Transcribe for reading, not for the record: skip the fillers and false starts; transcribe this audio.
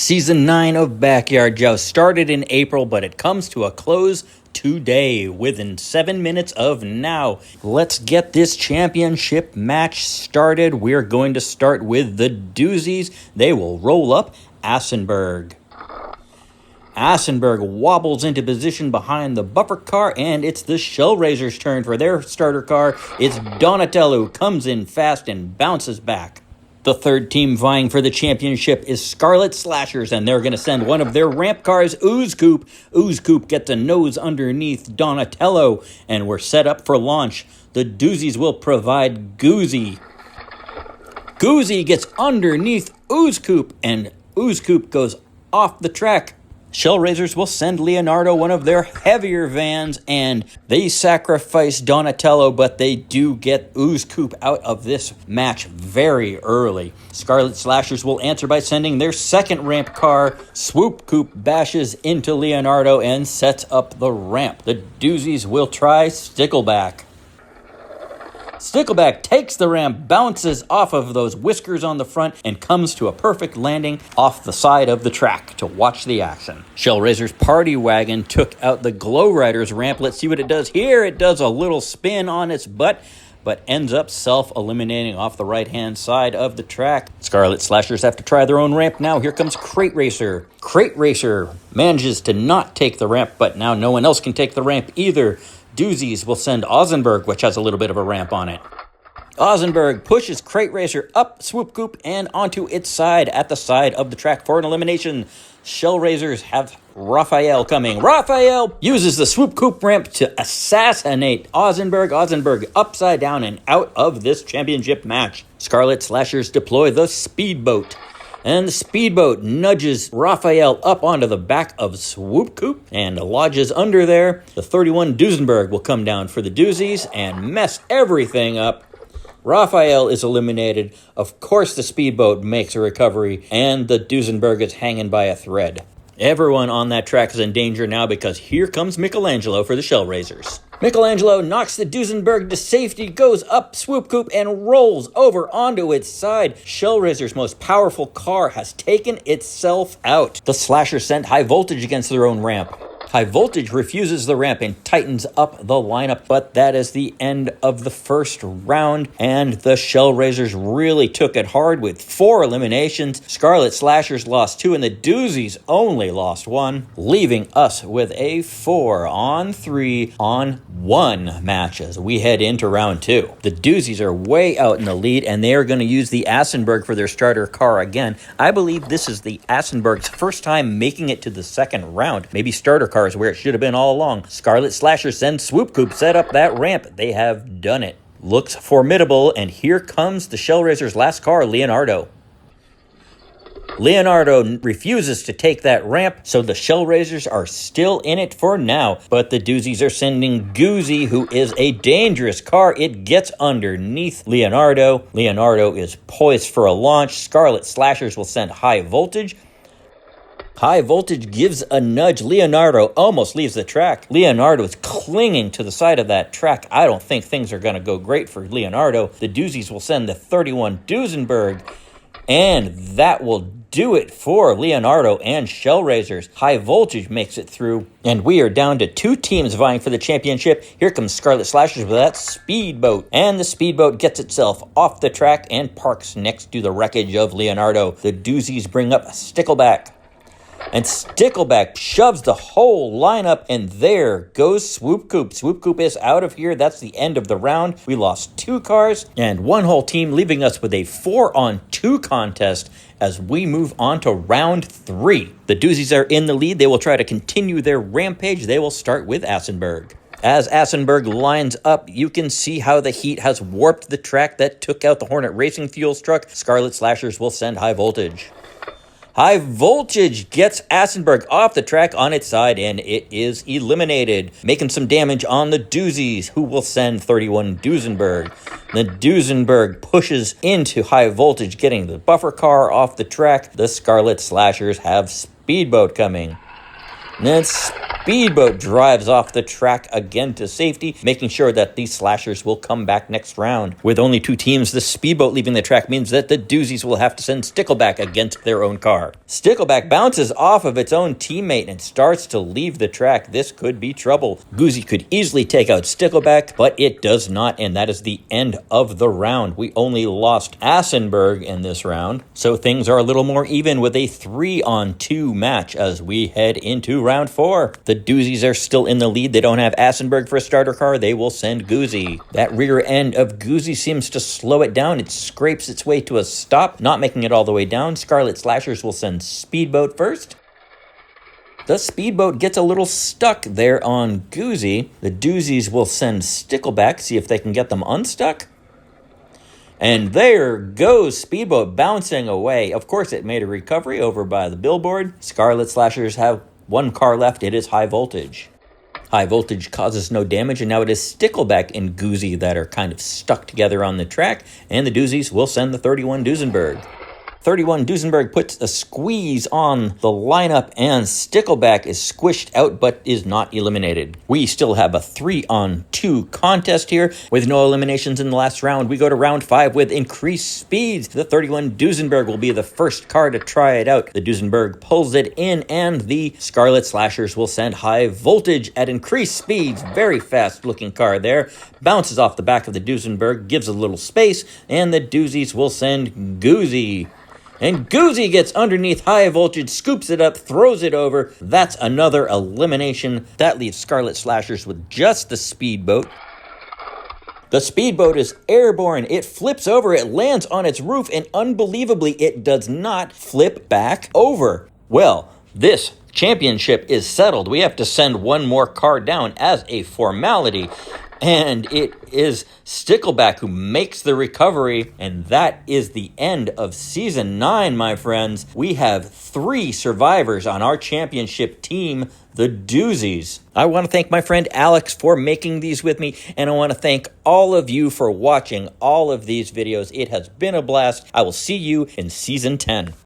Season 9 of Backyard Joust started in April, but it comes to a close today within 7 minutes of now. Let's get this championship match started. We're going to start with the doozies. They will roll up Assenberg. Assenberg wobbles into position behind the buffer car, and it's the Shellraiser's turn for their starter car. It's Donatello, comes in fast and bounces back. The third team vying for the championship is Scarlet Slashers, and they're going to send one of their ramp cars, Ooze Coop. Ooze Coop gets a nose underneath Donatello, and we're set up for launch. The doozies will provide Goozy. Goozy gets underneath Ooze Coop, and Ooze Coop goes off the track. Shellraisers will send Leonardo one of their heavier vans, and they sacrifice Donatello, but they do get Ooze Coop out of this match very early. Scarlet Slashers will answer by sending their second ramp car. Swoop Coop bashes into Leonardo and sets up the ramp. The doozies will try Stickleback. Stickleback takes the ramp, bounces off of those whiskers on the front, and comes to a perfect landing off the side of the track to watch the action. Shellraiser's Party Wagon took out the Glow Rider's ramp. Let's see what it does here. It does a little spin on its butt, but ends up self-eliminating off the right-hand side of the track. Scarlet Slashers have to try their own ramp now. Here comes Crate Racer. Crate Racer manages to not take the ramp, but now no one else can take the ramp either. Doozies will send Ozenberg, which has a little bit of a ramp on it. Ozenberg pushes Crate Racer up Swoop Coop and onto its side at the side of the track for an elimination. Shellraisers have Raphael coming. Raphael uses the Swoop Coop ramp to assassinate Ozenberg. Ozenberg upside down and out of this championship match. Scarlet Slashers deploy the Speedboat. And the Speedboat nudges Raphael up onto the back of Swoop Coop and lodges under there. The 31 Duesenberg will come down for the doozies and mess everything up. Raphael is eliminated. Of course, the Speedboat makes a recovery, and the Duesenberg is hanging by a thread. Everyone on that track is in danger now because here comes Michelangelo for the Shellraisers. Michelangelo knocks the Duesenberg to safety, goes up Swoop Coop, and rolls over onto its side. Shellraiser's most powerful car has taken itself out. The Slashers sent High Voltage against their own ramp. High Voltage refuses the ramp and tightens up the lineup, but that is the end of the first round, and the Shellraisers really took it hard with 4 eliminations. Scarlet Slashers lost 2, and the doozies only lost 1, leaving us with a 4-on-3-on-1 match as we head into round 2. The doozies are way out in the lead, and they are going to use the Assenberg for their starter car again. I believe this is the Assenberg's first time making it to the second round. Maybe starter car is where it should have been all along. Scarlet Slasher sends Swoop Coop set up that ramp. They have done it. Looks formidable, and here comes the Shellraiser's last car, Leonardo. Leonardo refuses to take that ramp, so the Shellraisers are still in it for now. But the doozies are sending Goozy, who is a dangerous car. It gets underneath Leonardo. Leonardo is poised for a launch. Scarlet Slashers will send High Voltage. High Voltage gives a nudge. Leonardo almost leaves the track. Leonardo is clinging to the side of that track. I don't think things are going to go great for Leonardo. The doozies will send the 31 Duesenberg, and that will do it for Leonardo and Shellraisers. High Voltage makes it through, and we are down to 2 teams vying for the championship. Here comes Scarlet Slashers with that Speedboat, and the Speedboat gets itself off the track and parks next to the wreckage of Leonardo. The doozies bring up Stickleback. And Stickleback shoves the whole lineup, and there goes Swoop Coop. Swoop Coop is out of here. That's the end of the round. We lost 2 cars and 1 whole team, leaving us with a 4-on-2 contest as we move on to round 3. The doozies are in the lead. They will try to continue their rampage. They will start with Assenberg. As Assenberg lines up, you can see how the heat has warped the track that took out the Hornet Racing Fuels truck. Scarlet Slashers will send High Voltage. High Voltage gets Assenberg off the track on its side, and it is eliminated, making some damage on the doozies, who will send 31 Duesenberg. The Duesenberg pushes into High Voltage, getting the buffer car off the track. The Scarlet Slashers have Speedboat coming. And then speedboat drives off the track again to safety, making sure that these slashers will come back next round. With only 2 teams, the speedboat leaving the track means that the doozies will have to send Stickleback against their own car. Stickleback bounces off of its own teammate and starts to leave the track. This could be trouble. Goozy could easily take out Stickleback, but it does not, and that is the end of the round. We only lost Assenberg in this round, so things are a little more even with a 3-on-2 match as we head into round 4. The doozies are still in the lead. They don't have Assenberg for a starter car. They will send Goozy. That rear end of Goozy seems to slow it down. It scrapes its way to a stop, not making it all the way down. Scarlet Slashers will send Speedboat first. The speedboat gets a little stuck there on Goozy. The doozies will send Stickleback, see if they can get them unstuck. And there goes Speedboat bouncing away. Of course, it made a recovery over by the billboard. Scarlet Slashers have 1 car left. It is High Voltage. High Voltage causes no damage, and now it is Stickleback and Goozy that are kind of stuck together on the track, and the doozies will send the 31 Duesenberg. 31 Duesenberg puts a squeeze on the lineup, and Stickleback is squished out but is not eliminated. We still have a 3-on-2 contest here with no eliminations in the last round. We go to round 5 with increased speeds. The 31 Duesenberg will be the first car to try it out. The Duesenberg pulls it in, and the Scarlet Slashers will send High Voltage at increased speeds. Very fast looking car there. Bounces off the back of the Duesenberg, gives a little space, and the doozies will send Goozy. And Goozy gets underneath High Voltage, scoops it up, throws it over. That's another elimination. That leaves Scarlet Slashers with just the speedboat. The speedboat is airborne. It flips over, it lands on its roof, and unbelievably, it does not flip back over. Well, this championship is settled. We have to send 1 more car down as a formality. And it is Stickleback who makes the recovery, and that is the end of Season 9, my friends. We have 3 survivors on our championship team, the Doozies. I want to thank my friend Alex for making these with me, and I want to thank all of you for watching all of these videos. It has been a blast. I will see you in Season 10.